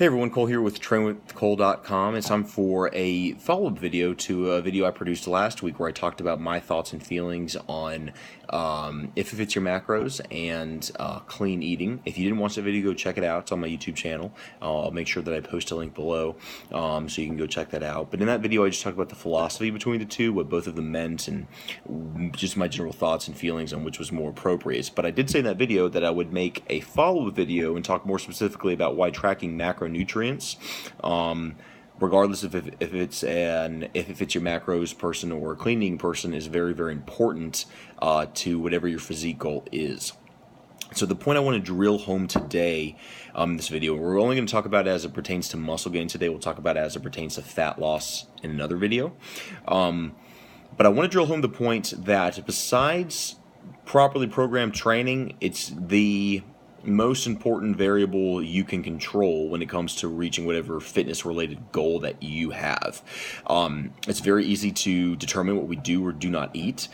Hey everyone, Cole here with trainwithcole.com. It's time for a follow-up video to a video I produced last week where I talked about my thoughts and feelings on if it fits your macros and clean eating. If you didn't watch the video, go check it out. It's on my YouTube channel. I'll make sure that I post a link below so you can go check that out. But in that video, I just talked about the philosophy between the two, what both of them meant, and just my general thoughts and feelings on which was more appropriate. But I did say in that video that I would make a follow-up video and talk more specifically about why tracking macronutrients, regardless if it fits your macros person or a cleaning person, is very, very important to whatever your physique goal is. So the point I want to drill home today in this video, we're only going to talk about it as it pertains to muscle gain today. We'll talk about it as it pertains to fat loss in another video. But I want to drill home the point that besides properly programmed training, it's the most important variable you can control when it comes to reaching whatever fitness related goal that you have. It's very easy to determine what we do or do not eat,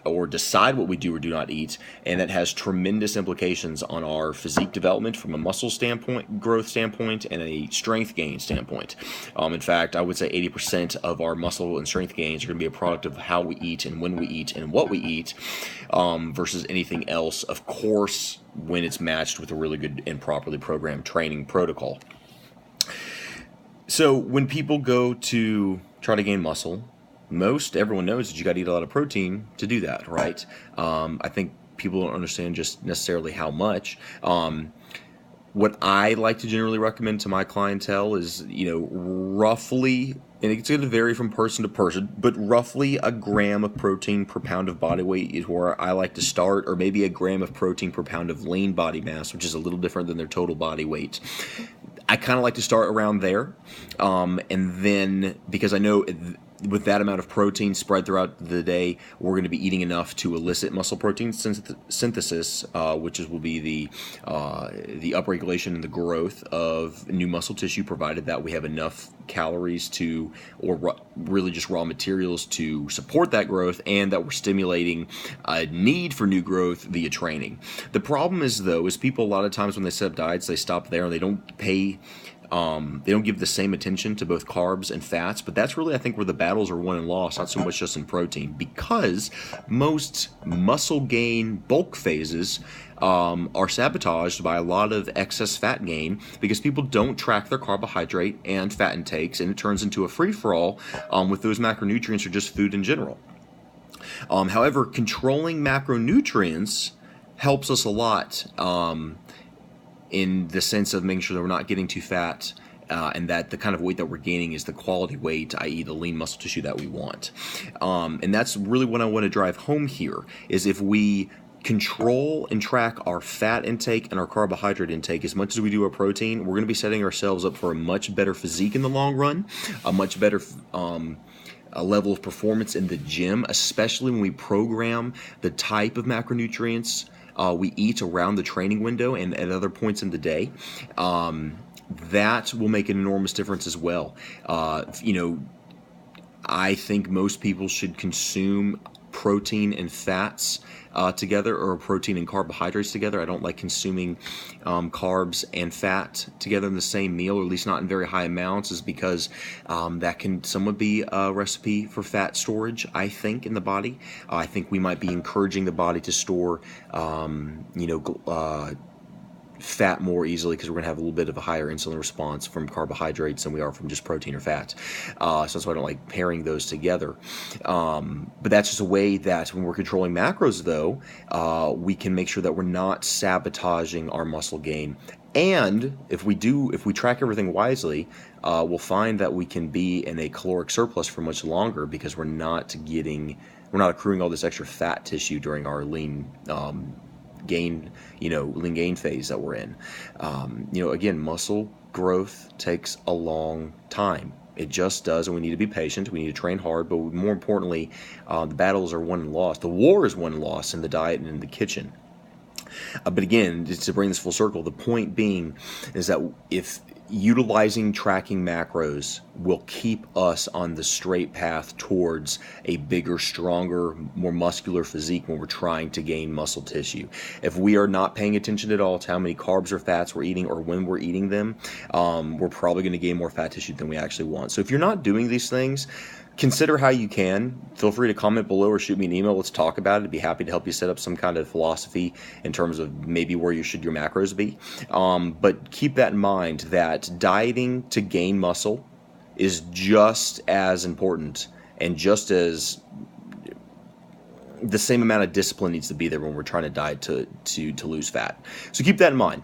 or decide what we do or do not eat, and that has tremendous implications on our physique development from a muscle standpoint, growth standpoint, and a strength gain standpoint. In fact, I would say 80% of our muscle and strength gains are going to be a product of how we eat and when we eat and what we eat, versus anything else, of course, when it's matched with a really good and properly programmed training protocol. So when people go to try to gain muscle, everyone knows that you got to eat a lot of protein to do that, right? I think people don't understand just necessarily how much. What I like to generally recommend to my clientele is, roughly, and it's going to vary from person to person, but roughly a gram of protein per pound of body weight is where I like to start, or maybe a gram of protein per pound of lean body mass, which is a little different than their total body weight. I kind of like to start around there, and then, because I know with that amount of protein spread throughout the day, we're going to be eating enough to elicit muscle protein synthesis, which will be the upregulation and the growth of new muscle tissue, provided that we have enough calories or really just raw materials to support that growth, and that we're stimulating a need for new growth via training. The problem is, though, people a lot of times when they set up diets, they stop there and they don't give the same attention to both carbs and fats, but that's really, I think, where the battles are won and lost, not so much just in protein, because most muscle gain bulk phases are sabotaged by a lot of excess fat gain, because people don't track their carbohydrate and fat intakes, and it turns into a free-for-all with those macronutrients or just food in general. However, controlling macronutrients helps us a lot in the sense of making sure that we're not getting too fat, and that the kind of weight that we're gaining is the quality weight, i.e. the lean muscle tissue that we want. And that's really what I want to drive home here, is if we control and track our fat intake and our carbohydrate intake as much as we do our protein, we're going to be setting ourselves up for a much better physique in the long run, a much better a level of performance in the gym, especially when we program the type of macronutrients we eat around the training window and at other points in the day. That will make an enormous difference as well. I think most people should consume protein and fats together, or protein and carbohydrates together. I don't like consuming carbs and fat together in the same meal, or at least not in very high amounts, is because that can somewhat be a recipe for fat storage, I think, in the body. I think we might be encouraging the body to store fat more easily, because we're going to have a little bit of a higher insulin response from carbohydrates than we are from just protein or fat. So that's why I don't like pairing those together. But that's just a way that when we're controlling macros, though, we can make sure that we're not sabotaging our muscle gain. And if we track everything wisely, we'll find that we can be in a caloric surplus for much longer, because we're not accruing all this extra fat tissue during our lean gain phase that we're in. Again, muscle growth takes a long time. It just does, and we need to be patient. We need to train hard, but more importantly, the battles are won and lost. The war is won and lost in the diet and in the kitchen. But again, just to bring this full circle, the point being is that if utilizing tracking macros will keep us on the straight path towards a bigger, stronger, more muscular physique when we're trying to gain muscle tissue. If we are not paying attention at all to how many carbs or fats we're eating or when we're eating them, we're probably going to gain more fat tissue than we actually want. So if you're not doing these things, consider how you can. Feel free to comment below or shoot me an email. Let's talk about it. I'd be happy to help you set up some kind of philosophy in terms of maybe where your macros be. But keep that in mind that dieting to gain muscle is just as important and just as the same amount of discipline needs to be there when we're trying to diet to lose fat. So keep that in mind.